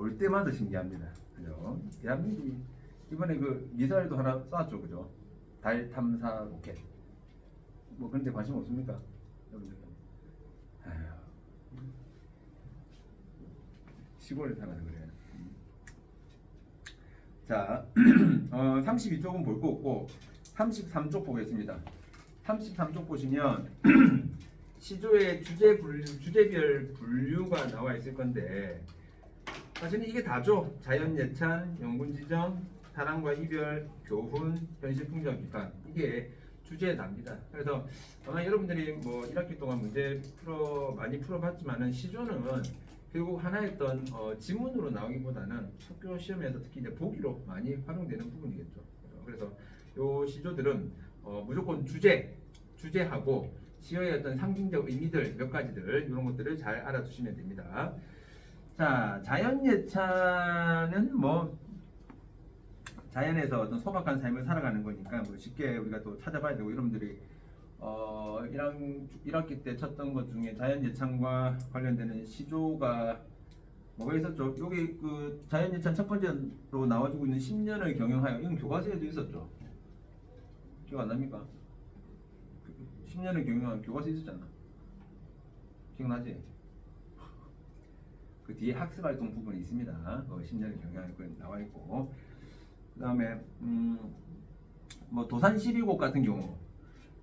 볼 때마다 신기합니다. 그죠? 대한민국이 이번에 그 미사일도 하나 쐈죠, 그죠? 달 탐사 로켓. 뭐 그런데 관심 없습니까, 여러분들? 아휴, 시골에 살아서 그래요. 자, 32쪽은 볼 거 없고 33쪽 보겠습니다. 33쪽 보시면 시조의 주제별 분류가 나와 있을 건데 사실은 이게 다죠. 자연 예찬, 연군 지정, 사랑과 이별, 교훈, 현실 풍자 비판, 이게 주제에 답니다. 그래서 아마 여러분들이 뭐 1학기 동안 문제 많이 풀어봤지만은 시조는 결국 하나의 어떤 지문으로 나오기보다는 학교 시험에서 특히 이제 보기로 많이 활용되는 부분이겠죠. 그래서 요 시조들은 무조건 주제하고 시어의 어떤 상징적 의미들 몇 가지들 이런 것들을 잘 알아두시면 됩니다. 자, 자연 예찬은 뭐 자연에서 어떤 소박한 삶을 살아가는 거니까 뭐 쉽게 우리가 또 찾아봐야 되고, 여러분들이 1학기 때 쳤던 것 중에 자연 예찬과 관련되는 시조가 뭐가 있었죠? 여기 그 자연 예찬 첫 번째로 나와주고 있는 10년을 경영하여, 이건 교과서에도 있었죠. 기억 안 납니까? 10년을 경영하여 교과서 있었잖아. 기억나지? 그 뒤에 학습활동 부분이 있습니다. 10년을 경영하여 나와 있고, 그 다음에 뭐 도산 12곡 같은 경우,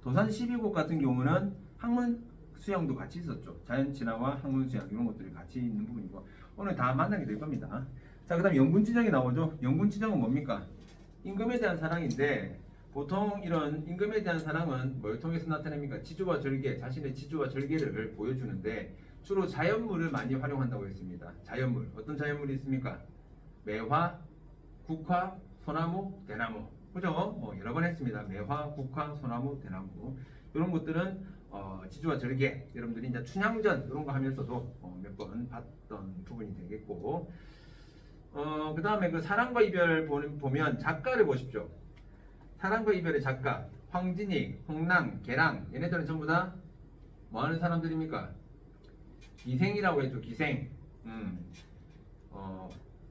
도산 12곡 같은 경우는 학문 수양도 같이 있었죠. 자연 친화와 학문 수양 이런 것들이 같이 있는 부분이고, 오늘 다 만나게 될 겁니다. 자, 그 다음 연군 지정이 나오죠. 연군 지정은 뭡니까? 임금에 대한 사랑인데, 보통 이런 임금에 대한 사랑은 뭘 통해서 나타냅니까? 지주와 절개, 자신의 지주와 절개를 보여주는데 주로 자연물을 많이 활용한다고 했습니다. 자연물, 어떤 자연물이 있습니까? 매화, 국화, 소나무, 대나무, 그죠? 뭐 여러 번 했습니다. 매화, 국화, 소나무, 대나무, 이런 것들은 지주와 절개, 여러분들이 이제 춘향전 이런 거 하면서도 몇 번 봤던 부분이 되겠고, 그 다음에 그 사랑과 이별 보면 작가를 보십시오. 사랑과 이별의 작가 황진익, 홍랑, 개랑, 얘네들은 전부 다 뭐하는 사람들입니까? 기생이라고 했죠. 기생.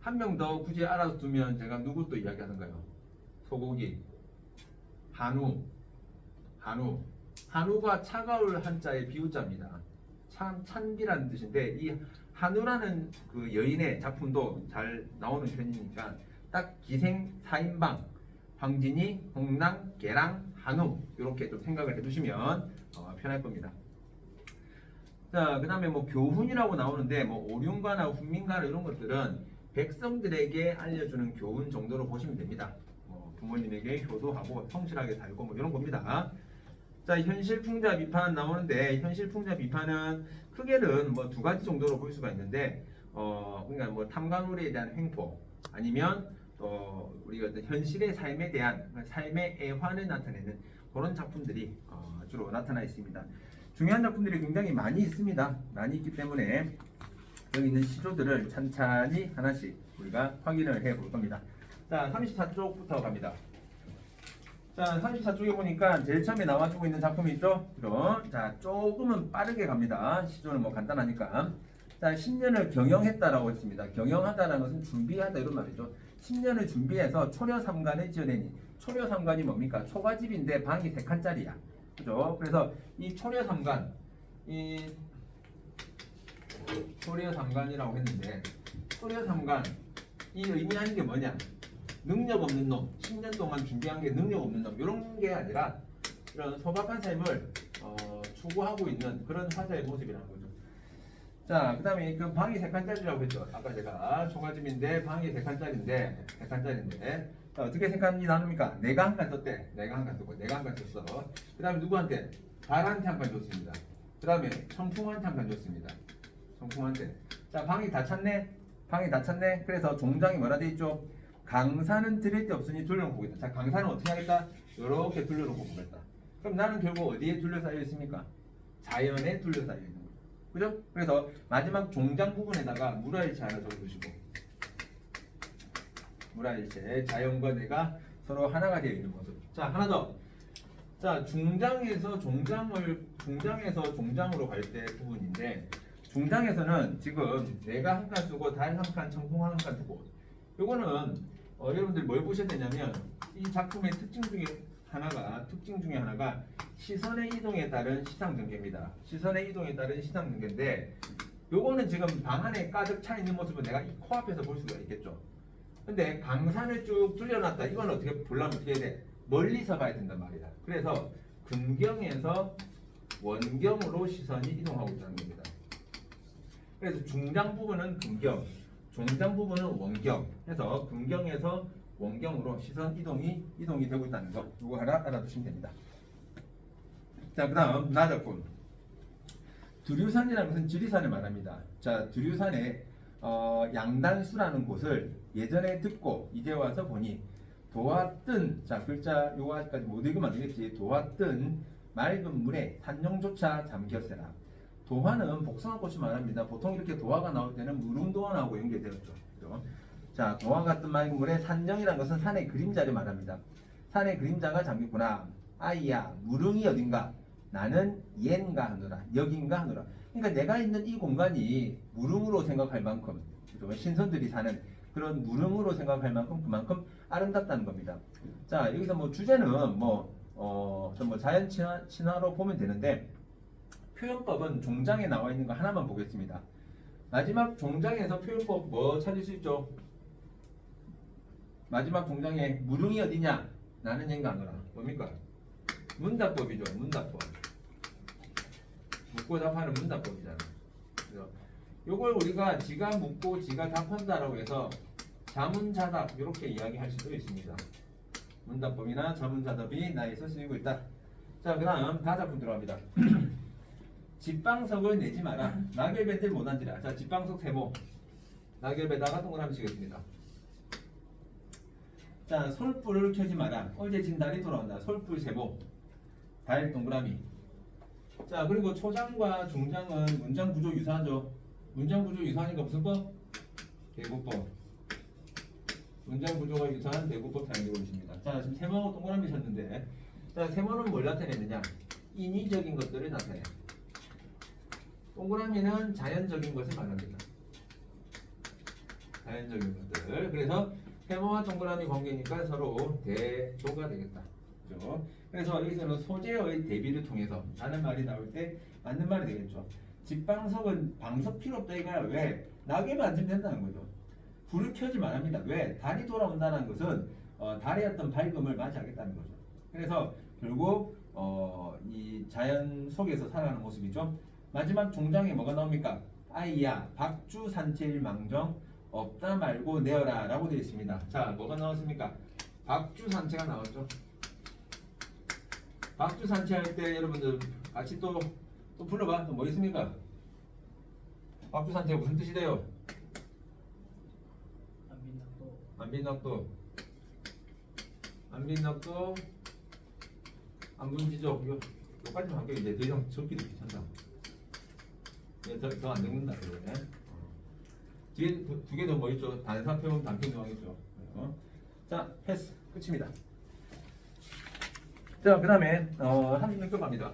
한 명 더 굳이 알아두면 제가 누구 또 이야기하는가요? 소고기, 한우가 차가울 한자의 비우자입니다. 찬기라는 뜻인데, 이 한우라는 그 여인의 작품도 잘 나오는 편이니까 딱 기생 4인방 황진이, 홍랑, 개랑, 한우 이렇게 좀 생각을 해두시면 편할 겁니다. 자, 그 다음에 뭐 교훈이라고 나오는데, 뭐 오륜가나 훈민가나 이런 것들은 백성들에게 알려주는 교훈 정도로 보시면 됩니다. 부모님에게 효도하고 성실하게 살고 뭐 이런 겁니다. 자, 현실풍자 비판 나오는데, 현실풍자 비판은 크게는 뭐 두 가지 정도로 볼 수가 있는데, 그러니까 뭐 탐관오리에 대한 횡포, 아니면 우리가 어떤 현실의 삶에 대한 삶의 애환을 나타내는 그런 작품들이 주로 나타나 있습니다. 중요한 작품들이 굉장히 많이 있습니다. 많이 있기 때문에 여기 있는 시조들을 찬찬히 하나씩 우리가 확인을 해 볼 겁니다. 자, 34쪽부터 갑니다. 자, 34쪽에 보니까 제일 처음에 나와주고 있는 작품이 있죠? 그럼 자, 조금은 빠르게 갑니다. 시조는 뭐 간단하니까. 자, 10년을 경영했다라고 했습니다. 경영하다라는 것은 준비하다 이런 말이죠. 10년을 준비해서 초려삼관을 지어내니, 초려삼관이 뭡니까? 초가집인데 방이 3칸짜리야. 그죠? 그래서 이 초려삼관, 이 초려삼관이라고 했는데, 초려삼관 이 의미하는 게 뭐냐? 능력 없는 놈, 10년 동안 준비한 게 능력 없는 놈, 이런 게 아니라 이런 소박한 삶을 추구하고 있는 그런 화자의 모습이라는 거죠. 자, 그 다음에 그 방이 3칸짜리라고 했죠. 아까 제가 초가집인데 방이 3칸짜리인데 자, 어떻게 생각이 나눕니까? 내가 한 칸 썼대. 내가 한 칸 썼고, 내가 한 칸 썼어. 그 다음에 누구한테? 발한테 한 칸 줬습니다. 그 다음에 청풍한테 한 칸 줬습니다. 청풍한테. 자, 방이 다 찼네? 방이 다 찼네? 그래서 종장이 뭐라 돼 있죠? 강산은 들일 데 없으니 둘러놓고 보겠다. 자, 강산은 어떻게 하겠다? 이렇게 둘러놓고 보겠다. 그럼 나는 결국 어디에 둘러싸여 있습니까? 자연에 둘러싸여 있는 거죠. 그죠? 그래서 마지막 종장 부분에다가 물화일체 하나 적어주시고, 물화일체, 자연과 내가 서로 하나가 되어 있는 모습. 자, 하나 더. 자, 중장에서 종장으로 갈 때 부분인데, 중장에서는 지금 내가 한 칸 쓰고 달 한 칸, 청풍 한 칸 두고 요거는 여러분들 뭘 보셔야 되냐면 이 작품의 특징 중에 하나가 시선의 이동에 따른 시상 전개입니다. 시선의 이동에 따른 시상 전개인데 요거는 지금 방 안에 가득 차 있는 모습을 내가 이 코앞에서 볼 수가 있겠죠. 근데 강산을 쭉 dur려놨다. 이건 어떻게 보려면 어떻게 해야 돼? 멀리서 봐야 된단 말이야. 그래서 근경에서 원경으로 시선이 이동하고 있다는 겁니다. 그래서 중장 부분은 근경, 종장 부분은 원경. 해서 근경에서 원경으로 시선 이동이 되고 있다는 거. 이거 하나 알아두시면 됩니다. 자, 그다음 나작품. 두류산이라는 것은 지리산을 말합니다. 자, 두류산의 양단수라는 곳을 예전에 듣고 이제 와서 보니 도화뜬, 자 글자 요거까지 못 읽으면 안 되겠지. 도화뜬 맑은 물에 산용조차 잠겼으라. 도화는 복숭아꽃이 말합니다. 보통 이렇게 도화가 나올 때는 무릉도원하고 연결되었죠. 그죠? 자, 도화 같은 맑은 물에 산정이라는 것은 산의 그림자를 말합니다. 산의 그림자가 잠겼구나. 아이야, 무릉이 어딘가? 나는 옌가 하노라, 여긴가 하노라. 그러니까 내가 있는 이 공간이 무릉으로 생각할 만큼, 그죠? 신선들이 사는 그런 무릉으로 생각할 만큼 그만큼 아름답다는 겁니다. 자, 여기서 뭐 주제는 좀 자연 친화로 보면 되는데 표현법은 종장에 나와 있는 거 하나만 보겠습니다. 마지막 종장에서 표현법 뭐 찾을 수 있죠? 마지막 종장에 무릉이 어디냐? 나는 옌가 하노라. 뭡니까? 문답법이죠. 문답법. 묻고 답하는 문답법이잖아. 그래서 요걸 우리가 지가 묻고 지가 답한다라고 해서 자문자답 이렇게 이야기할 수도 있습니다. 문답법이나 자문자답이 나에서 쓰이고 있다. 자, 그다음 다작품 들어갑니다. 집방석을 내지 마라. 낙엽밴들 못한지라. 자, 집방석 세모. 낙엽에다가 동그라미 치겠습니다. 자, 솔불을 켜지 마라. 어제 진 달이 돌아온다. 솔불 세모. 달 동그라미. 자, 그리고 초장과 중장은 문장 구조 유사하죠. 문장 구조 유사하니까 무슨 법? 대구법. 문장 구조가 유사한 대구법 사용되고 있습니다. 자, 지금 세모하고 동그라미 쳤는데, 자, 세모는 뭘 나타내느냐? 인위적인 것들을 나타내. 동그라미는 자연적인 것을 말합니다. 자연적인 것들. 그래서 세모와 동그라미 관계니까 서로 대조가 되겠다. 그죠? 그래서 여기서는 소재의 대비를 통해서 라는 말이 나올 때 맞는 말이 되겠죠. 집방석은 방석 필요 없다 이거야. 왜? 낙엽이 앉으면 된다는 거죠. 불을 켜지 말합니다. 왜? 달이 돌아온다는 것은 달의 어떤 밝음을 맞이하겠다는 거죠. 그래서 결국 이 자연 속에서 살아가는 모습이죠. 마지막 종장에 뭐가 나옵니까? 아이야 박주 산칠 망정 없다 말고 내어라 라고 되어 있습니다. 자, 뭐가 나왔습니까? 박주 산채가 나왔죠. 박주 산채할 때 여러분들 같이 또 불러봐. 또 뭐 있습니까? 박주 산채가 무슨 뜻이 돼요? 안빈낙도 안분지죠. 이거까지만 할게요. 이제 더 이상 적기도 귀찮다. 더 안 적는다 그러네. 뒤에 두 개 더 뭐 있죠? 단사표현, 단편도항 있죠. 자, 패스 끝입니다. 자, 그 다음에 한숨육조 갑니다.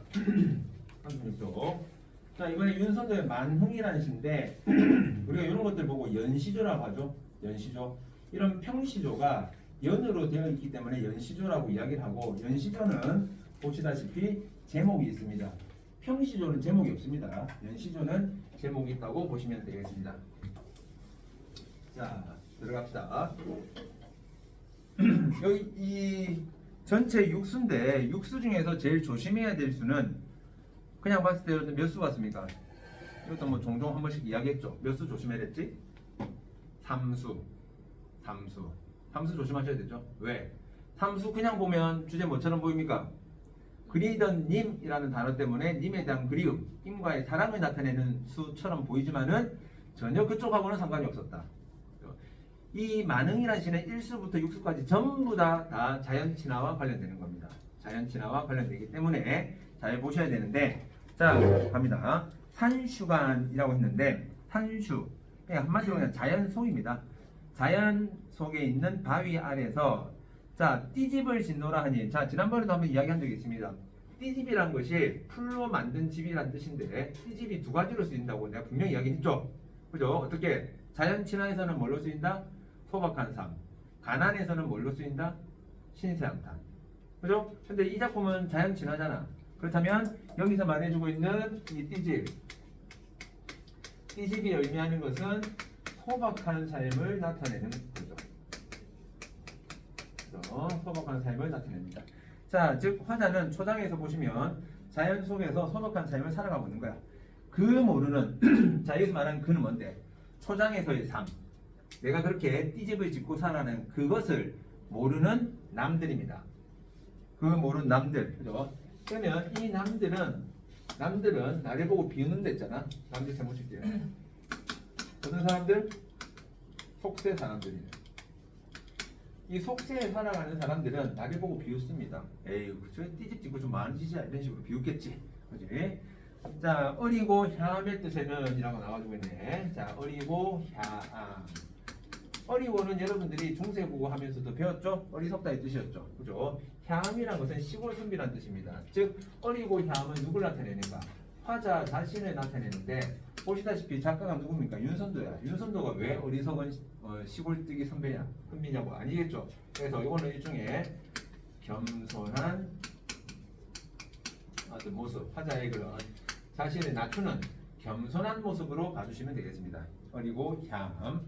한숨육조. 자, 이번에 윤선도의 만흥이라는 시인데 우리가 이런 것들 보고 연시조라고 하죠. 연시조. 이런 평시조가 연으로 되어 있기 때문에 연시조라고 이야기를 하고, 연시조는 보시다시피 제목이 있습니다. 평시조는 제목이 없습니다. 연시조는 제목이 있다고 보시면 되겠습니다. 자, 들어갑시다. 여기 이 전체 육수인데 육수 중에서 제일 조심해야 될 수는 그냥 봤을 때 몇 수 같습니까? 이것도 뭐 종종 한 번씩 이야기했죠. 몇 수 조심해야 됐지? 3수 조심하셔야 되죠. 왜? 3수 그냥 보면 주제 뭐처럼 보입니까? 그리던 님이라는 단어 때문에 님에 대한 그리움, 님과의 사랑을 나타내는 수처럼 보이지만은 전혀 그쪽하고는 상관이 없었다. 이 만흥이라는 시는 1수부터 6수까지 전부 다 자연 친화와 관련되는 겁니다. 자연 친화와 관련되기 때문에 잘 보셔야 되는데, 자, 갑니다. 산슈간이라고 했는데 산슈 그냥 한마디로 그냥 자연 속입니다. 자연 속에 있는 바위 아래서 자, 띠집을 짓노라 하니, 자, 지난번에도 한번 이야기한 적이 있습니다. 띠집이란 것이 풀로 만든 집이란 뜻인데 띠집이 두 가지로 쓰인다고 내가 분명히 이야기했죠. 그죠? 어떻게? 자연 친화에서는 뭘로 쓰인다? 소박한 삶. 가난에서는 뭘로 쓰인다? 신세한탄. 그죠? 근데 이 작품은 자연 친화잖아. 그렇다면 여기서 말해주고 있는 이 띠집. 띠집이 의미하는 것은 소박한 삶을 나타내는 거죠. 그래서 소박한 삶을 나타냅니다. 자, 즉 화자는 초장에서 보시면 자연 속에서 소박한 삶을 살아가고 있는 거야. 그 모르는 자, 여기서 말하는 그는 뭔데? 초장에서의 삶. 내가 그렇게 띠집을 짓고 살아가는 그것을 모르는 남들입니다. 그 모르는 남들. 그죠? 그러면 이 남들은 나를 보고 비웃는 데 있잖아. 남들 세모칠게요. 어떤 사람들? 속세 사람들이네. 이 속세에 살아가는 사람들은 나를 보고 비웃습니다. 에이, 저 띠집 짓고 좀 많은 짓이야. 이런 식으로 비웃겠지. 그지? 자, 어리고 혐의 뜻에는 이라고 나와주고 있네. 자, 어리고 혐. 어리고는 여러분들이 중세국어 하면서도 배웠죠? 어리석다의 뜻이었죠. 그죠? 혐이란 것은 시골 선비란 뜻입니다. 즉, 어리고 혐은 누굴 나타내는가? 화자 자신을 나타내는데, 보시다시피 작가가 누굽니까? 윤선도야. 윤선도가 왜 어리석은 시골뜨기 선비냐고 아니겠죠? 그래서 이거는 일종의 겸손한 어떤 모습, 화자의 그런 자신을 낮추는 겸손한 모습으로 봐주시면 되겠습니다. 어리고 혐.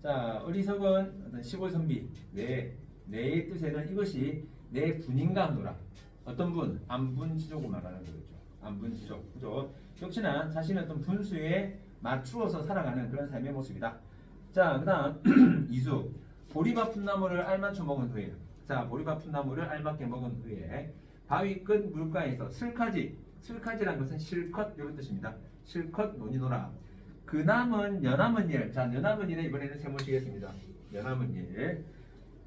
자, 어리석은 어떤 시골 선비. 내의 뜻에는 이것이 내 분인가 하노라. 어떤 분? 안분지족을 말하는 거죠. 안분지족. 그죠? 역시나 자신의 어떤 분수에 맞추어서 살아가는 그런 삶의 모습이다. 자, 그 다음 이수. 보리 아픈 나무를 알맞춰 먹은 후에. 자, 보리 아픈 나무를 알맞게 먹은 후에 바위 끝 물가에서 슬카지란 것은 실컷 이런 뜻입니다. 실컷 논이노라. 그 남은 여남은 일. 자, 여남은 일에 이번에는 세모시겠습니다. 여남은 일.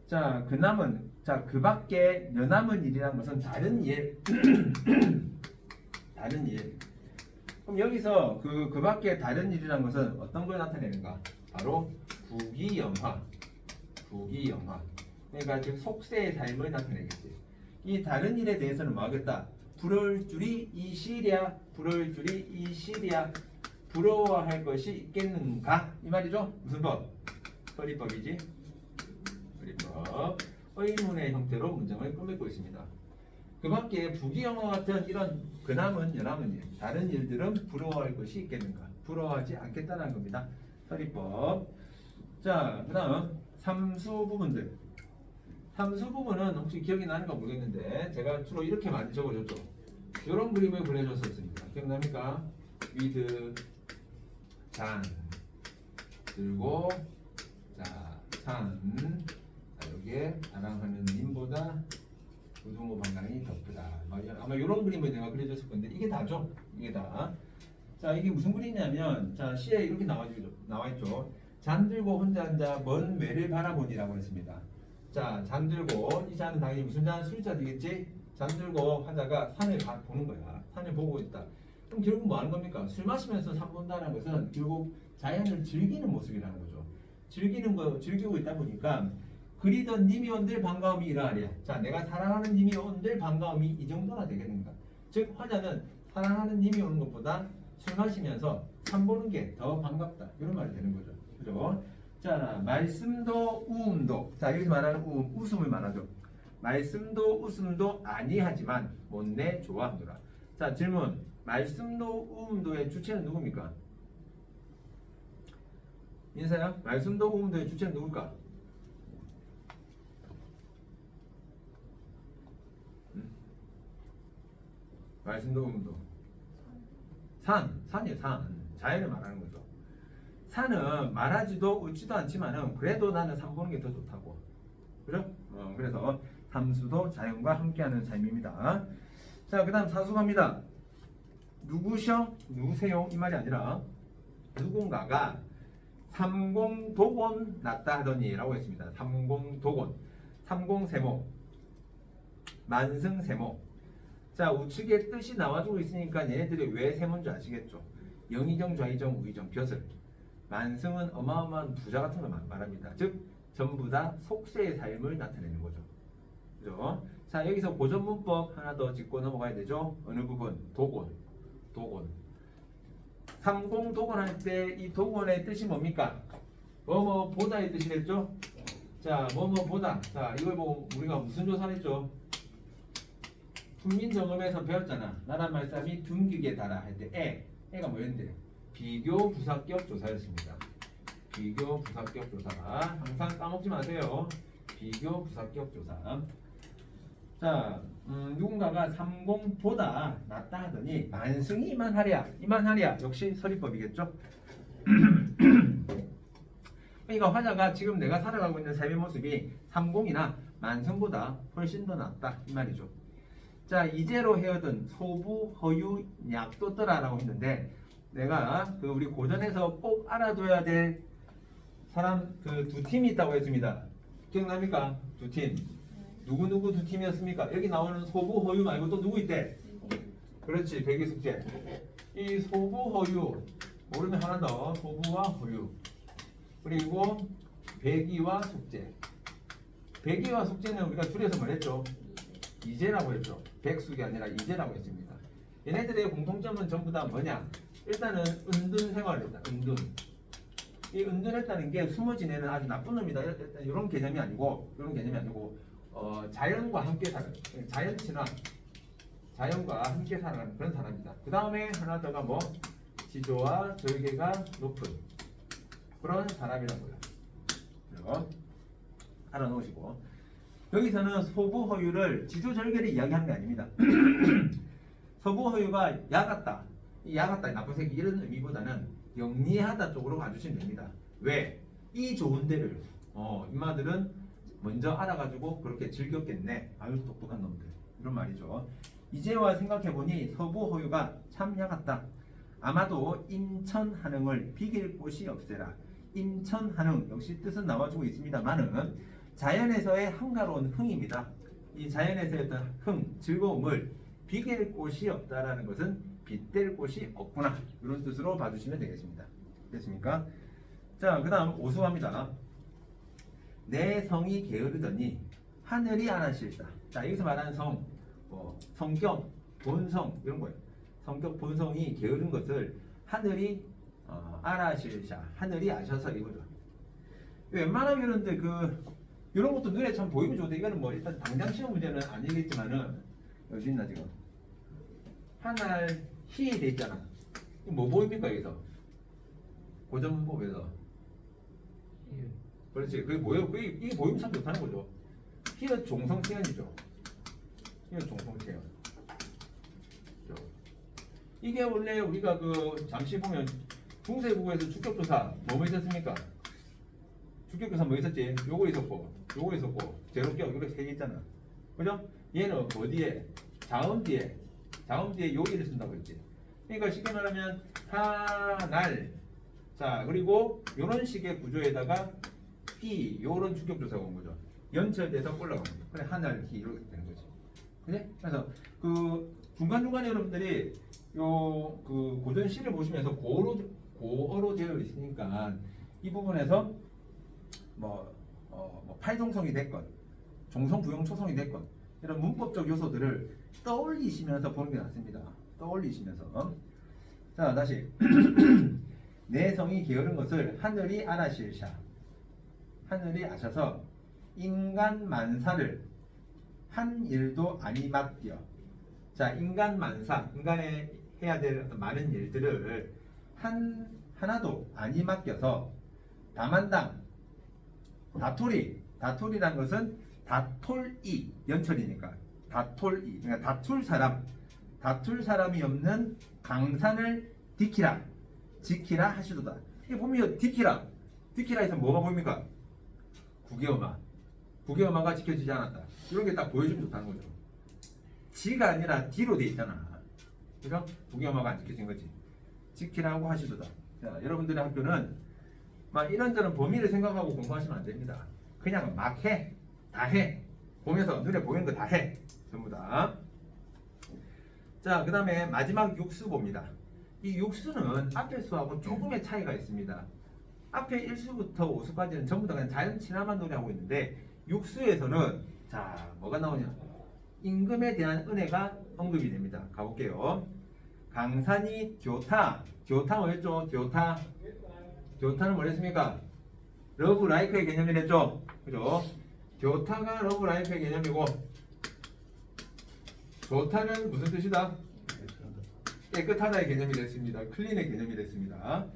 자, 그 남은, 자, 그 밖에 여남은 일이라는 것은 다른 일. 다른 일. 그럼 여기서 그 밖에 다른 일이라는 것은 어떤 걸 나타내는가? 바로 부귀영화. 부귀영화. 그러니까 즉 속세의 삶을 나타내겠지. 이 다른 일에 대해서는 뭐 하겠다? 부러울 줄이 이시랴. 부러울 줄이 이시랴. 부러워할 것이 있겠는가? 이 말이죠. 무슨 법? 서리법이지. 서리법. 의문의 형태로 문장을 꾸미고 있습니다. 그 밖에 부귀영화 같은 이런 그남은 여남은 일, 다른 일들은 부러워할 것이 있겠는가? 부러워하지 않겠다는 겁니다. 서리법. 자, 그 다음 삼수 부분들. 삼수 부분은 혹시 기억이 나는가 모르겠는데 제가 주로 이렇게 많이 적어줬죠. 이런 그림을 그려줬었습니다. 기억납니까? 위드 잔 들고 산. 자, 여기에 자랑하는 님보다 우등호 방랑이 더 크다. 아마 이런 그림을 내가 그려줬을 건데 이게 다죠. 이게 다. 자, 이게 무슨 그림이냐면 자, 시에 이렇게 나와있죠. 잔들고 혼자 앉아 먼 외를 바라보니라고 했습니다. 자, 잔들고 이 잔은 당연히 무슨 잔? 술자 되겠지? 잔들고 화자가 산을 보는 거야. 산을 보고 있다. 그럼 결국 뭐 하는 겁니까? 술 마시면서 산 본다는 것은 결국 자연을 즐기는 모습이라는 거죠. 즐기고 있다 보니까 그리던 님이 온들 반가움이 이러하랴. 자, 내가 사랑하는 님이 온들 반가움이 이 정도나 되겠는가? 즉 화자는 사랑하는 님이 오는 것보다 술 마시면서 산 보는 게 더 반갑다. 이런 말이 되는 거죠. 그죠? 자, 말씀도 우음도. 자, 여기서 말하는 웃음을 말하죠. 말씀도 웃음도 아니하지만 못내 좋아하노라. 자, 질문. 말씀도 우음도의 주체는 누굽니까? 인사야? 말씀도 우음도의 주체는 누굴까? 말씀도 우음도. 산이에요, 산. 자연을 말하는 거죠. 산은 말하지도 웃지도 않지만은 그래도 나는 산 보는 게 더 좋다고. 그죠? 그래서 삼수도 자연과 함께하는 삶입니다. 자, 그 다음 사수 갑니다. 누구세요? 이 말이 아니라 누군가가 삼공도곤 났다 하더니 라고 했습니다. 삼공도곤. 삼공세모. 만승세모. 자, 우측에 뜻이 나와주고 있으니까 얘네들이 왜 세모인지 아시겠죠? 영의정, 좌의정, 우의정, 벼슬. 만승은 어마어마한 부자 같은 걸 말합니다. 즉 전부 다 속세의 삶을 나타내는 거죠. 그죠? 자, 여기서 고전 문법 하나 더 짚고 넘어가야 되죠. 어느 부분? 도곤. 삼공 도곤 할 때 이 도곤의 뜻이 뭡니까? 뭐뭐 보다의 뜻이겠죠? 자, 뭐뭐 보다. 자, 이걸 보고 우리가 무슨 조사를 했죠? 훈민정음에서 배웠잖아. 나란 말싸움이 둥기게 달아 할 때 애가 뭐였는데? 비교 부사격 조사였습니다. 비교 부사격 조사. 항상 까먹지 마세요. 비교 부사격 조사. 자, 누군가가 삼공보다 낫다 하더니 만승이 이만하랴. 역시 서리법이겠죠? 그러니까 화자가 지금 내가 살아가고 있는 삶의 모습이 삼공이나 만승보다 훨씬 더 낫다 이 말이죠. 자, 이제로 헤어든 소부 허유 약도더라라고 했는데 내가 그 우리 고전에서 꼭 알아둬야 될 사람 그 두 팀이 있다고 했습니다. 기억납니까? 두 팀. 누구 두 팀이었습니까? 여기 나오는 소부 허유 말고 또 누구 있대? 그렇지, 백이숙제. 이 소부 허유 모르면 하나 더. 소부와 허유. 그리고 백이와 숙제. 백이와 숙제는 우리가 줄여서 뭐랬죠? 이제라고 했죠. 백숙이 아니라 이제라고 했습니다. 얘네들의 공통점은 전부 다 뭐냐? 일단은 은둔 생활을 했다. 은둔. 이 은둔했다는 게 숨어 지내는 아주 나쁜 놈이다. 이런 개념이 아니고 자연과 함께 사는 자연 친화, 자연과 함께 살아가는 그런 사람이다. 그 다음에 하나 더가 뭐 지조와 절개가 높은 그런 사람이라고요. 그리고 알아놓으시고 여기서는 소부허유를 지조절개를 이야기하는 게 아닙니다. 소부허유가 야같다, 야같다, 나쁜 새끼 이런 의미보다는 영리하다 쪽으로 봐주시면 됩니다. 왜? 이 좋은 데를 인마들은 먼저 알아가지고 그렇게 즐겼겠네. 아유 똑똑한 놈들 이런 말이죠. 이제와 생각해보니 서부허유가 참 야같다. 아마도 임천한흥을 비길 곳이 없애라. 임천한흥 역시 뜻은 나와주고 있습니다만은 자연에서의 한가로운 흥입니다. 이 자연에서의 어떤 흥, 즐거움을 비길 곳이 없다라는 것은 빗댈 곳이 없구나 이런 뜻으로 봐주시면 되겠습니다. 됐습니까? 자, 그 다음 오수합니다. 내 성이 게으르더니 하늘이 안하실다. 자, 여기서 말하는 성, 성격, 본성 이런 거예요. 성격, 본성이 게으른 것을 하늘이 알아실샤, 하늘이 아셔서 이거죠. 웬만하면 이런데 이런 것도 눈에 참 보이면 좋은데 이거는 뭐 일단 당장 시험 문제는 아니겠지만은 여기 있나 지금 하늘 히 돼 있잖아. 뭐 보입니까 여기서? 고전문법에서 그렇지. 그게 뭐예요? 이게 보이면 참 좋다는 거죠. 히는 종성체현이죠. 히는 종성체현. 이게 원래 우리가 잠시 보면 중세국어에서 주격조사 뭐 있었습니까? 주격조사 뭐 있었지? 요거 있었고 제로격 이렇게 세 개 있잖아. 그죠? 얘는 어디에? 자음 뒤에 요기를 쓴다고 했지. 그러니까 쉽게 말하면 하날. 자, 그리고 요런 식의 구조에다가 히 요런 주격조사가 온 거죠. 연철돼서 올라가는 거죠. 그래 하날 히 이렇게 되는 거지. 그래? 그래서 중간중간에 여러분들이 고전 시를 보시면서 고어로 되어 있으니까 이 부분에서 팔종성이 됐건 종성 부용 초성이 됐건 이런 문법적 요소들을 떠올리시면서 보는 게 낫습니다. 떠올리시면서. 자, 다시 내 성이 게으른 것을 하늘이 알아실샤. 하늘이 아셔서 인간 만사를 한 일도 아니 맡겨. 자, 인간 만사, 인간의 해야 될 어떤 많은 일들을 하나도 아니 맡겨서 다만당 다툴이란 것은 다톨이 연철이니까 다톨이 그러니까 다툴 사람이 없는 강산을 지키라 하시도다. 이게 보면 디키라에서 뭐가 보입니까? 구개엄마가 지켜지지 않았다. 이런 게 딱 보여주면 좋다는 거죠. 지가 아니라 D로 돼 있잖아. 그래서 구개엄마가 안 지켜진 거지. 지키라고 하시도다. 자, 여러분들의 학교는 막 이런저런 범위를 생각하고 공부하시면 안 됩니다. 그냥 막 해. 다 해. 보면서 눈에 보이는 거 다 해. 전부 다. 자, 그 다음에 마지막 육수 봅니다. 이 육수는 앞에 수하고 조금의 차이가 있습니다. 앞에 1수부터 5수까지는 전부 다 그냥 자연 친화만 노래하고 있는데 육수에서는 자, 뭐가 나오냐? 임금에 대한 은혜가 언급이 됩니다. 가볼게요. 강산이 교타 뭐였죠? 교타는 뭐랬습니까? 러브 라이크의 개념이랬죠? 그죠? 교타가 러브 라이크의 개념이고, 교타는 무슨 뜻이다? 깨끗하다의 개념이 됐습니다. 클린의 개념이 됐습니다.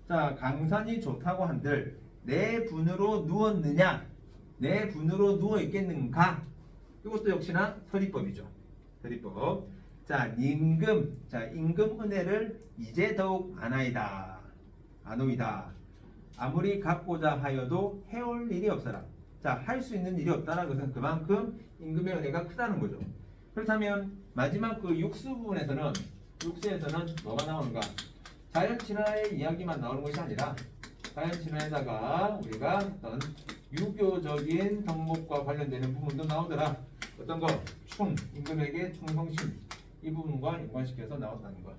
자, 강산이 좋다고 한들 내 분으로 누웠느냐? 내 분으로 누워 있겠는가? 이것도 역시나 서리법이죠. 서리법. 자, 임금. 자, 임금 은혜를 이제 더욱 아노이다. 아무리 갚고자 하여도 해올 일이 없어라. 자, 할 수 있는 일이 없다는 것은 그만큼 임금의 은혜가 크다는 거죠. 그렇다면 마지막 그 육수에서는 뭐가 나오는가? 자연 친화의 이야기만 나오는 것이 아니라 자연 친화에다가 우리가 어떤 유교적인 덕목과 관련되는 부분도 나오더라. 어떤 거? 임금에게 충성심, 이 부분과 연관시켜서 나왔다는 것.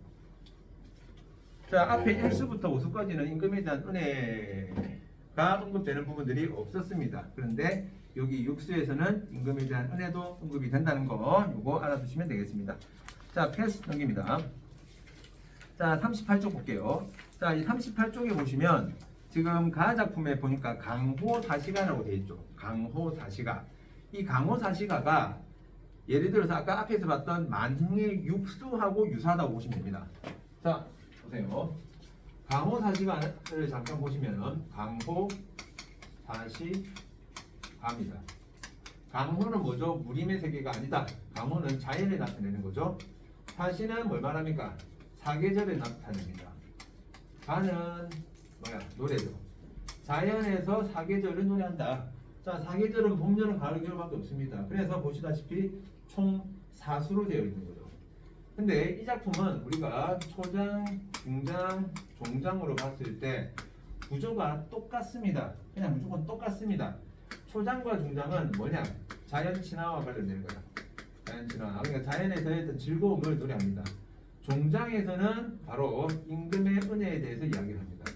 자, 앞에 1수부터 5수까지는 임금에 대한 은혜가 언급되는 부분들이 없었습니다. 그런데 여기 6수에서는 임금에 대한 은혜도 언급이 된다는 거, 이거 알아두시면 되겠습니다. 자, 패스 넘깁니다. 자, 38쪽 볼게요. 자, 이 38쪽에 보시면 지금 가작품에 보니까 강호사시가라고 되어 있죠. 강호사시가. 이 강호사시가가 예를 들어서 아까 앞에서 봤던 만흥의 육수하고 유사하다고 보시면 됩니다. 자, 보세요. 강호사시가를 잠깐 보시면은 강호사시가입니다. 강호는 뭐죠? 무림의 세계가 아니다. 강호는 자연에 나타내는 거죠. 사시는 뭘 말합니까? 사계절에 나타냅니다. 가는 노래죠. 자연에서 사계절을 노래한다. 자, 사계절은 봄, 여름, 가을, 겨울밖에 없습니다. 그래서 보시다시피 총 4수로 되어 있는 거죠. 근데 이 작품은 우리가 초장, 중장, 종장으로 봤을 때 구조가 똑같습니다. 그냥 무조건 똑같습니다. 초장과 중장은 뭐냐? 자연 친화와 관련되는 거야. 자연 친화. 그러니까 자연에서의 어떤 즐거움을 노래합니다. 종장에서는 바로 임금의 은혜에 대해서 이야기를 합니다.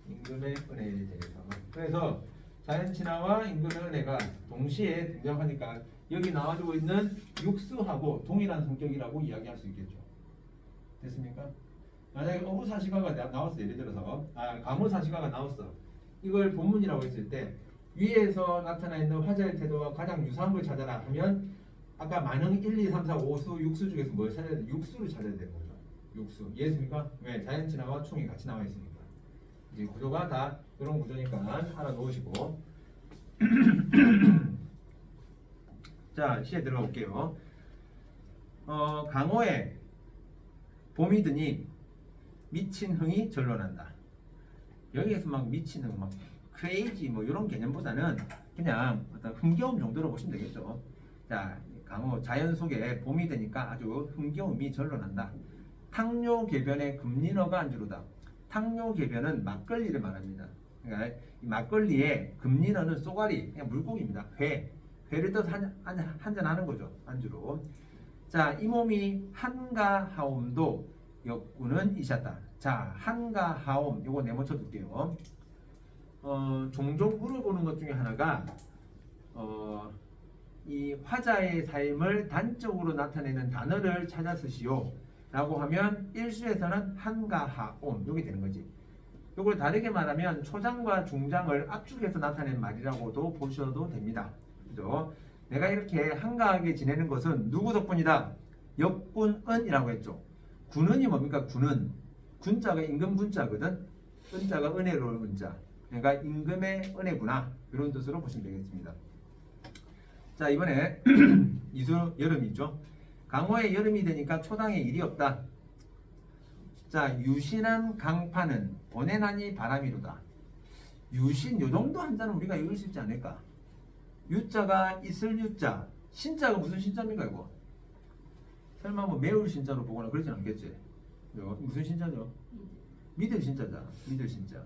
임금의 은혜에 대해서. 그래서 자연 친화와 임금의 은혜가 동시에 등장하니까 여기 나와주고 있는 육수하고 동일한 성격이라고 이야기할 수 있겠죠. 됐습니까? 만약에 어부사시가가 나왔어. 예를 들어서 강호사시가가 나왔어. 이걸 본문이라고 했을 때 위에서 나타나 있는 화자의 태도와 가장 유사한 걸 찾아라 하면 아까 만흥 1, 2, 3, 4, 5수, 6수 중에서 뭘 찾아야 돼? 육수를 찾아야 되는 거죠. 육수. 이해했습니까? 왜? 자연 친화와 충이 같이 나와 있으니까. 이제 구조가 다 이런 구조니까 하나 놓으시고 자, 시에 들어가 볼게요. 강호에 봄이 드니 미친 흥이 절로 난다. 여기에서 막 미친 흥, 막 크레이지 뭐 이런 개념보다는 그냥 어떤 흥겨움 정도로 보시면 되겠죠. 자, 강호 자연 속에 봄이 되니까 아주 흥겨움이 절로 난다. 탕료 개변의 금린어가 안주로다. 탕료 개변은 막걸리를 말합니다. 그러니까 이 막걸리에 금린어는 쏘가리, 그냥 물고기입니다. 회를 떠서 한잔 하는 거죠. 안주로. 자, 이 몸이 한가하옴도 역군은 이셨다. 자, 한가하옴 요거 네모쳐 둘게요. 종종 물어보는 것 중에 하나가 이 화자의 삶을 단적으로 나타내는 단어를 찾아 쓰시오 라고 하면 1수에서는 한가하옴 요게 되는 거지. 요걸 다르게 말하면 초장과 중장을 압축해서 나타낸 말이라고도 보셔도 됩니다. 그죠? 내가 이렇게 한가하게 지내는 것은 누구 덕분이다? 역군은이라고 했죠. 군은이 뭡니까? 군은. 군자가 임금 군자거든. 은자가 은혜로운 은자. 그러니까 임금의 은혜구나. 이런 뜻으로 보시면 되겠습니다. 자, 이번에 이수 여름이죠. 강호의 여름이 되니까 초당에 일이 없다. 자, 유신한 강파는 보내나니 바람이로다. 유신 요 정도 한자는 우리가 읽을 수 있지 않을까? 유자가 있을 유자. 신자가 무슨 신자입니까 이거? 설마 뭐 매울 신자로 보거나 그러진 않겠지? 무슨 신자죠? 믿을 신자잖아. 믿을 신자.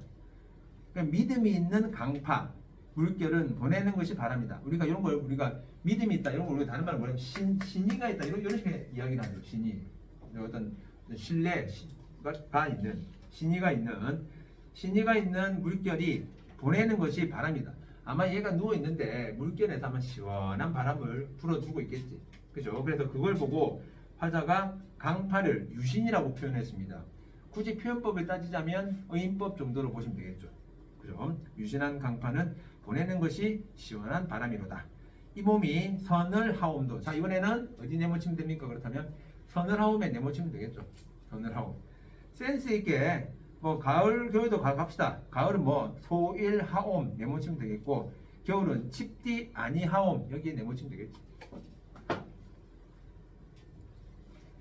그러니까 믿음이 있는 강파 물결은 보내는 것이 바랍니다. 우리가 이런 걸 우리가 믿음이 있다 이런 걸 우리가 다른 말로 뭐냐면 신의가 있다 이런 식의 이야기를 하죠. 신의. 어떤 신뢰가 있는 신의가 있는 물결이 보내는 것이 바랍니다. 아마 얘가 누워 있는데 물결에서 아마 시원한 바람을 불어주고 있겠지. 그죠? 그래서 그걸 보고 화자가 강파를 유신이라고 표현했습니다. 굳이 표현법을 따지자면 어인법 정도로 보시면 되겠죠. 그죠? 유신한 강파는 보내는 것이 시원한 바람이로다. 이 몸이 선을 하옴도. 자, 이번에는 어디 네모치면 됩니까? 그렇다면 선을 하옴에 네모치면 되겠죠. 선을 하옴. 센스 있게 뭐 가을 겨울도 갑시다. 가을은 뭐 소일 하옴 네모치면 되겠고, 겨울은 칩디 아니 하옴 여기에 네모치면 되겠지.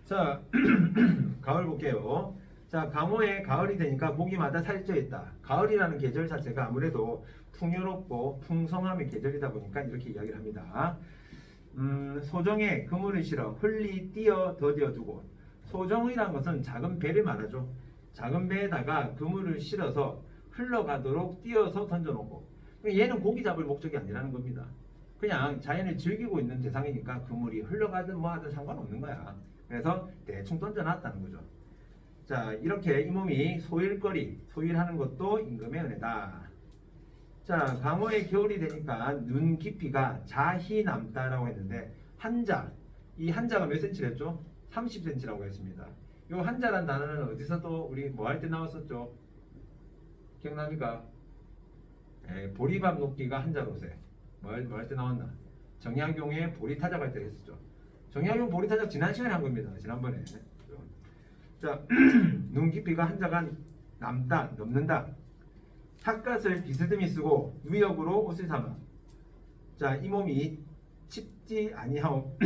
자, 가을 볼게요. 자, 강호에 가을이 되니까 고기마다 살쪄 있다. 가을이라는 계절 자체가 아무래도 풍요롭고 풍성함의 계절이다 보니까 이렇게 이야기를 합니다. 소정에 그물을 실어 흘리 띄어 더디어 두고. 소정이란 것은 작은 배를 말하죠. 작은 배에다가 그물을 실어서 흘러가도록 띄어서 던져놓고. 얘는 고기 잡을 목적이 아니라는 겁니다. 그냥 자연을 즐기고 있는 대상이니까 그물이 흘러가든 뭐하든 상관없는 거야. 그래서 대충 던져놨다는 거죠. 자, 이렇게 이 몸이 소일거리, 소일하는 것도 임금의 은혜다. 자, 강호의 겨울이 되니까 눈 깊이가 자히 남다라고 했는데, 한자, 이 한자가 몇 센치랬죠? 30cm라고 했습니다. 이 한자란 단어는 어디서도 우리 뭐 할 때 나왔었죠? 기억납니까? 보리밥 놓기가 한자로세. 뭐 할 때 나왔나? 정약용의 보리타작 할 때 했었죠. 정약용 보리타작 지난 시간에 한 겁니다. 지난번에. 자, 눈 깊이가 한자가 남다, 넘는다. 삿갓을 비스듬히 쓰고 위역으로 옷을 삼아. 자, 이 몸이 춥지 아니하오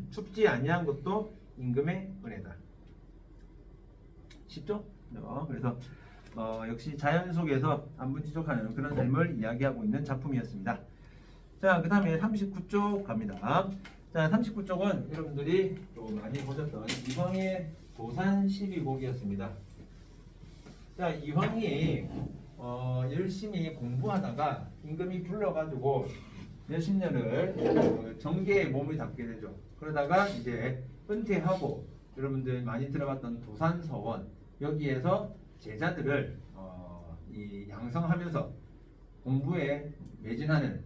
춥지 아니한 것도 임금의 은혜다. 쉽죠? 그래서 역시 자연 속에서 안분지족하는 그런 삶을 이야기하고 있는 작품이었습니다. 자, 그 다음에 39쪽 갑니다. 자, 39쪽은 여러분들이 좀 많이 보셨던 이황의 도산 12곡이었습니다. 자, 이황이 열심히 공부하다가 임금이 불러가지고 몇십 년을 정계에 몸을 담게 되죠. 그러다가 이제 은퇴하고 여러분들 많이 들어봤던 도산서원 여기에서 제자들을 이 양성하면서 공부에 매진하는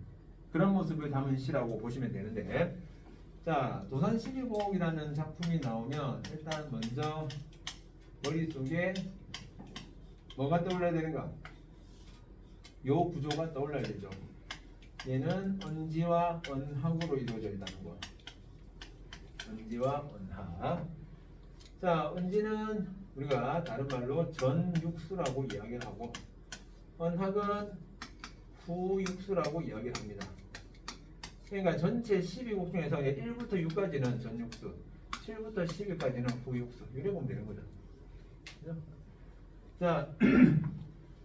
그런 모습을 담은 시라고 보시면 되는데, 자, 도산 12곡이라는 작품이 나오면 일단 먼저 머릿속에 뭐가 떠올라야 되는가? 요 구조가 떠올라야 되죠. 얘는 언지와 언학으로 이루어져 있다는 거. 언지와 언학. 자, 언지는 우리가 다른 말로 전육수라고 이야기를 하고, 언학은 후육수라고 이야기를 합니다. 그러니까 전체 12곡 중에서 1부터 6까지는 전육수, 7부터 10까지는 후육수. 이렇게 보면 되는 거죠. 그죠? 자,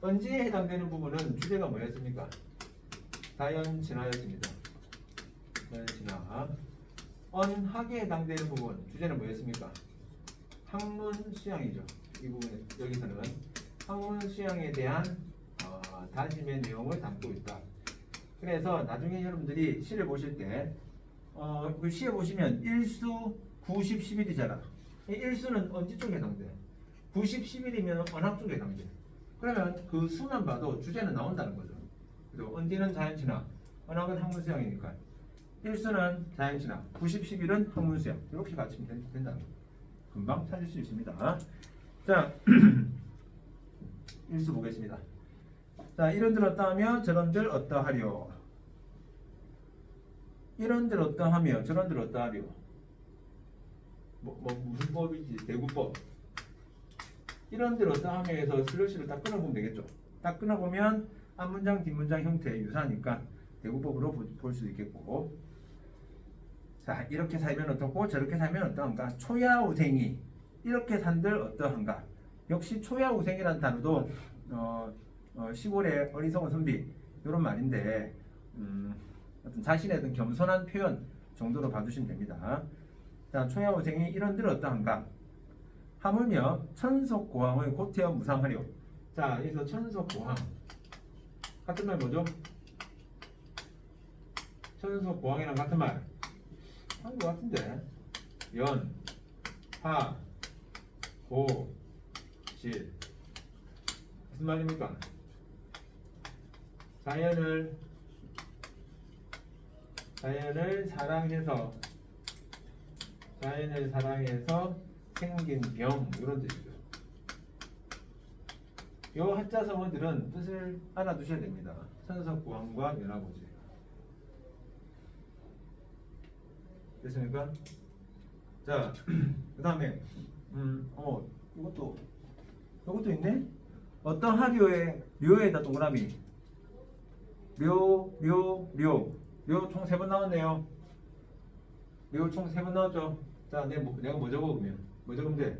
언지에 해당되는 부분은 주제가 뭐였습니까? 자연친화였습니다. 자연친화. 언학에 해당되는 부분 주제는 뭐였습니까? 학문수양이죠. 이 부분에 여기서는 학문수양에 대한 다짐의 내용을 담고 있다. 그래서 나중에 여러분들이 시를 보실 때 그 시에 보시면 1수 90, 11이잖아. 1수는 언지 쪽에 해당돼. 90, 11이면 언학 쪽에 해당돼. 그러면 그 수만 봐도 주제는 나온다는 거죠. 그리고 언지는 자연친화, 언학은 학문수양이니까 1수는 자연친화, 90, 11은 학문수양. 이렇게 가르치면 된다는 거죠. 금방 찾을 수 있습니다. 자, 1수 보겠습니다. 자, 이런들 어떠하며 저런들 어떠하려. 이런들 어떠하며 저런들 어떠하려. 무슨 법이지? 대구법. 이런들 어떠하며에서 슬러시를 딱 끊어보면 되겠죠. 딱 끊어보면 앞문장 뒷문장 형태에 유사하니까 대구법으로 볼 수 있겠고. 자, 이렇게 살면 어떻고 저렇게 살면 어떠한가. 초야우생이 이렇게 산들 어떠한가. 역시 초야우생이라는 단어도 시골의 어리석은 선비 이런 말인데 어떤 자신의 어떤 겸손한 표현 정도로 봐주시면 됩니다. 자, 초야우생이 이런들 어떠한가. 하물며 천속고항을 고태어 무상하려. 자, 여기서 천속고항 같은 말 뭐죠? 천속고항이랑 같은 말 한 것 같은데. 연, 하, 고, 실. 무슨 말입니까? 자연을 자연을 사랑해서 생긴 병 이런 뜻이죠. 요 한자 성어들은 뜻을 알아두셔야 됩니다. 천석구왕과 연화고지. 됐습니까? 자, 그 다음에 이것도 있네. 어떤 하류의 료에다 동그라미. 료 총 3번 나왔네요. 료 총 3번 나왔죠. 자, 내가 뭐 적어보면 뭐 적으면 돼?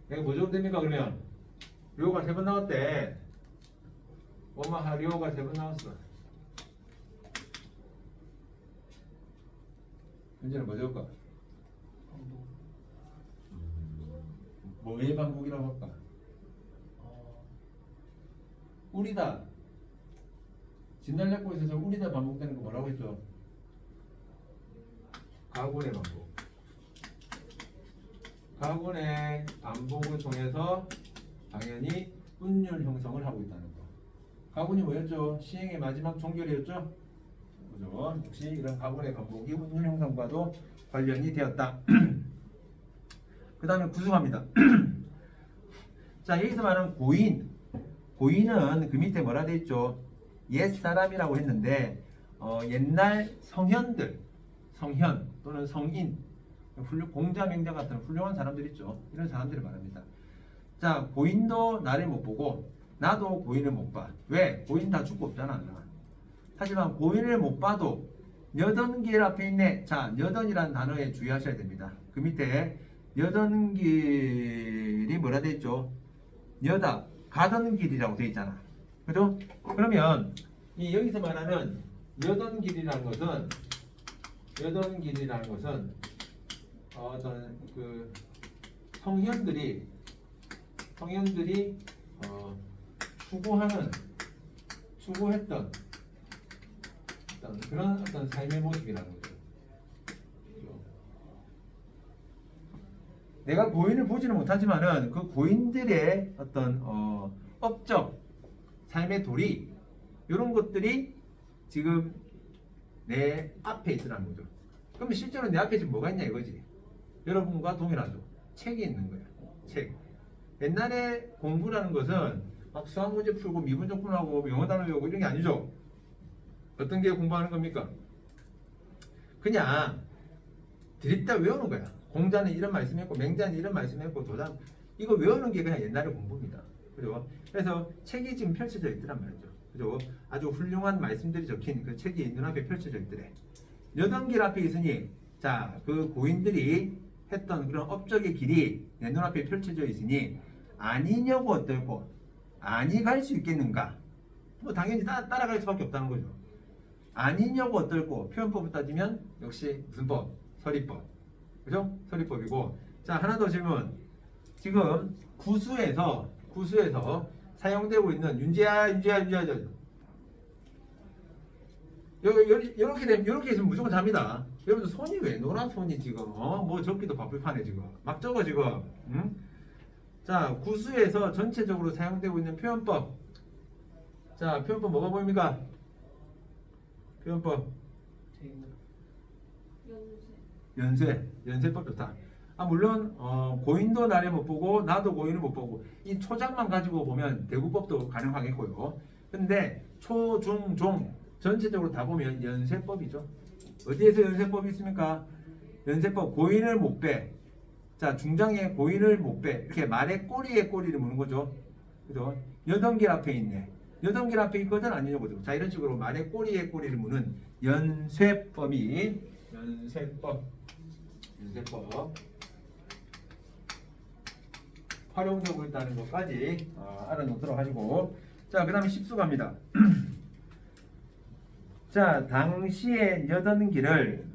내가 뭐 적으면 됩니까? 그러면 료가 3번 나왔대. 오마하 료가 3번 나왔어. 현재는 뭐 적을까? 뭐의 반복이라고 할까? 우리다. 진달래꽃 있어서 우리다 반복되는 거 뭐라고 했죠? 가군의 반복. 가군의 반복을 통해서 당연히 운율 형성을 하고 있다는 거. 가군이 뭐였죠? 시행의 마지막 종결이었죠? 그죠? 역시 이런 가군의 반복이 운율 형성과도 관련이 되었다. 그 다음에 구승합니다. 자, 여기서 말하는 고인. 고인은 그 밑에 뭐라 돼 있죠? 옛사람이라고 했는데 옛날 성현들, 성현 또는 성인, 공자, 맹자 같은 훌륭한 사람들 있죠. 이런 사람들을 말합니다. 자, 고인도 나를 못 보고 나도 고인을 못 봐. 왜? 고인 다 죽고 없잖아. 하지만 고인을 못 봐도 여던길 앞에 있네. 자, 여던이라는 단어에 주의하셔야 됩니다. 그 밑에 여던길이 뭐라 돼 있죠? 여다, 가던 길이라고 돼 있잖아. 그죠? 그러면 이 여기서 말하는 여던길이라는 것은 어떤 그 성현들이 추구했던 그런 어떤 삶의 모습이라는 거죠. 그죠? 내가 고인을 보지는 못하지만은 그 고인들의 어떤 업적, 삶의 도리 이런 것들이 지금 내 앞에 있더라는 거죠. 그럼 실제로 내 앞에 지금 뭐가 있냐 이거지. 여러분과 동일하죠. 책이 있는 거예요. 책. 옛날에 공부라는 것은 막 수학 문제 풀고 미분 적분하고 영어 단어 외우고 이런 게 아니죠. 어떤 게 공부하는 겁니까? 그냥 드립다 외우는 거야. 공자는 이런 말씀했고 맹자는 이런 말씀했고 도장 이거 외우는 게 그냥 옛날의 공부입니다. 그죠? 그래서 책이 지금 펼쳐져 있더란 말이죠. 그죠? 아주 훌륭한 말씀들이 적힌 그 책이 눈앞에 펼쳐져 있더래. 여던길 앞에 있으니 자, 그 고인들이 했던 그런 업적의 길이 내 눈앞에 펼쳐져 있으니 아니냐고 어떨고 아니 갈 수 있겠는가? 뭐 당연히 따라갈 수밖에 없다는 거죠. 아니냐고 어떨고 표현법을 따지면 역시 무슨 법? 서리법. 그죠? 서리법이고. 자, 하나 더 질문. 지금 구수에서 사용되고 있는 윤재야. 이렇게 있으면 무조건 잡니다. 여러분들 손이 왜 노란 손이 지금 뭐 적기도 바쁠 판에 지금 막 적어 지금. 응? 자, 구수에서 전체적으로 사용되고 있는 표현법. 자, 표현법 뭐가 보입니까? 표현법. 연세법 좋다. 물론 고인도 나를 못 보고 나도 고인을 못 보고 이 초장만 가지고 보면 대구법도 가능하겠고요. 근데 초, 중, 종 전체적으로 다 보면 연세법이죠. 어디에서 연세법이 있습니까? 연세법 고인을 못 빼. 자, 중장에 고인을 못 빼. 이렇게 말의 꼬리에 꼬리를 무는 거죠. 그죠? 여던길 앞에 있네. 여던길 앞에 있거든 아니냐고도. 자, 이런 식으로 말의 꼬리에 꼬리를 무는 연세법이 연세법 활용되고 있다는 것까지 알아놓도록 하시고. 자, 그 다음에 10수 갑니다. 자, 당시의 여던길을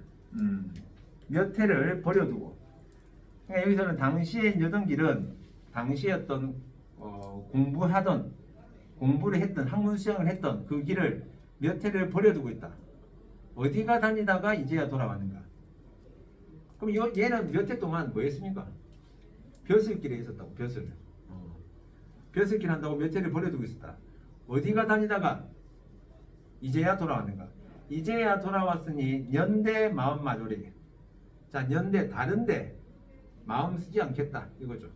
몇 해를 버려두고. 그러니까 여기서는 당시의 여던길은 당시에 어떤 공부를 했던 학문 수행을 했던 그 길을 몇 해를 버려두고 있다. 어디가 다니다가 이제야 돌아왔는가? 그럼 얘는 몇 해 동안 뭐 했습니까? 벼슬길에 있었다고. 벼슬길 한다고 몇 해를 버려두고 있었다. 어디가 다니다가 이제야 돌아왔는가? 이제야 돌아왔으니 연대 마음 마조리. 자, 연대 다른데 마음 쓰지 않겠다 이거죠.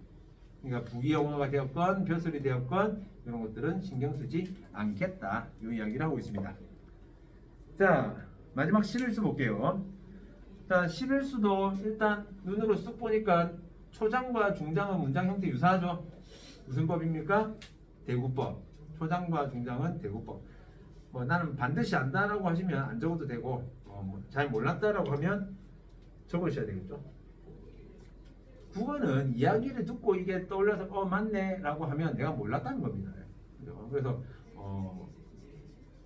그러니까 부귀영화가 되었건 벼슬이 되었건 이런 것들은 신경 쓰지 않겠다 이 이야기를 하고 있습니다. 자, 마지막 11수 볼게요. 자, 11수도 일단 눈으로 쓱 보니까 초장과 중장은 문장 형태 유사하죠. 무슨 법입니까? 대구법. 초장과 중장은 대구법. 뭐 나는 반드시 안다라고 하시면 안 적어도 되고 잘 몰랐다라고 하면 적으셔야 되겠죠. 국어는 이야기를 듣고 이게 떠올라서 맞네 라고 하면 내가 몰랐다는 겁니다. 그래서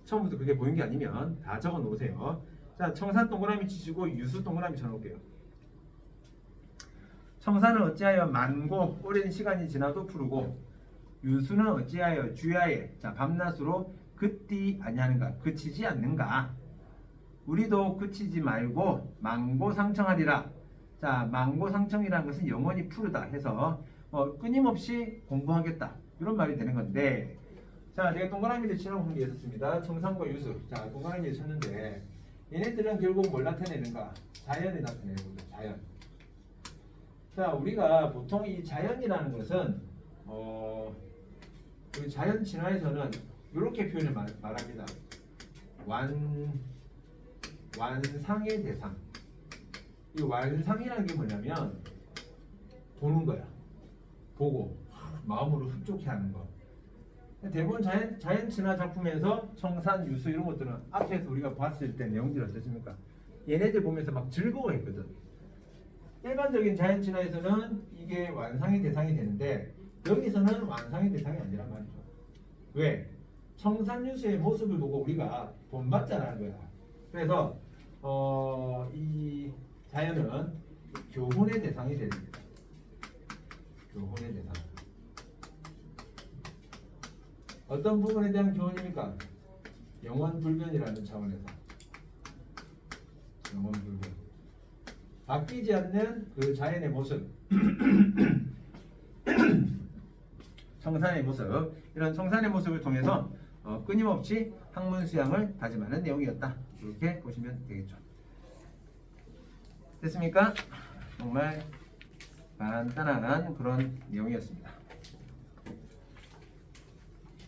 처음부터 그게 보인 게 아니면 다 적어 놓으세요. 자, 청산 동그라미 치시고 유수 동그라미 쳐놓을게요. 청산은 어찌하여 많고 오랜 시간이 지나도 푸르고 유수는 어찌하여 주야에 자 밤낮으로 그띠 아니하는가 그치지 않는가. 우리도 그치지 말고 망고상청하리라. 자, 망고상청이라는 것은 영원히 푸르다 해서 끊임없이 공부하겠다 이런 말이 되는 건데, 자, 내가 동그라미를 치라고 한 게 있었습니다. 청산과 유수. 자, 동그라미를 쳤는데 얘네들은 결국 뭘 나타내는가? 자연을 나타내는 거죠. 자연. 자, 우리가 보통 이 자연이라는 것은 우리 자연 진화에서는 이렇게 표현을 말합니다. 완상의 대상. 이 완상이라는 게 뭐냐면 보는 거야. 보고 마음으로 흡족해 하는 거. 대부분 자연 친화 작품에서 청산, 유수 이런 것들은 앞에서 우리가 봤을 때 내용들이 어떻습니까? 얘네들 보면서 막 즐거워했거든. 일반적인 자연 친화에서는 이게 완상의 대상이 되는데 여기서는 완상의 대상이 아니란 말이죠. 왜? 청산, 유수의 모습을 보고 우리가 본받자라는 거야. 그래서 이 자연은 교훈의 대상이 됩니다. 교훈의 대상. 어떤 부분에 대한 교훈입니까? 영원불변이라는 차원에서. 영원불변. 바뀌지 않는 그 자연의 모습. 청산의 모습. 이런 청산의 모습을 통해서 끊임없이 학문 수양을 다짐하는 내용이었다. 이렇게 보시면 되겠죠. 됐습니까? 정말 간단한 그런 내용이었습니다.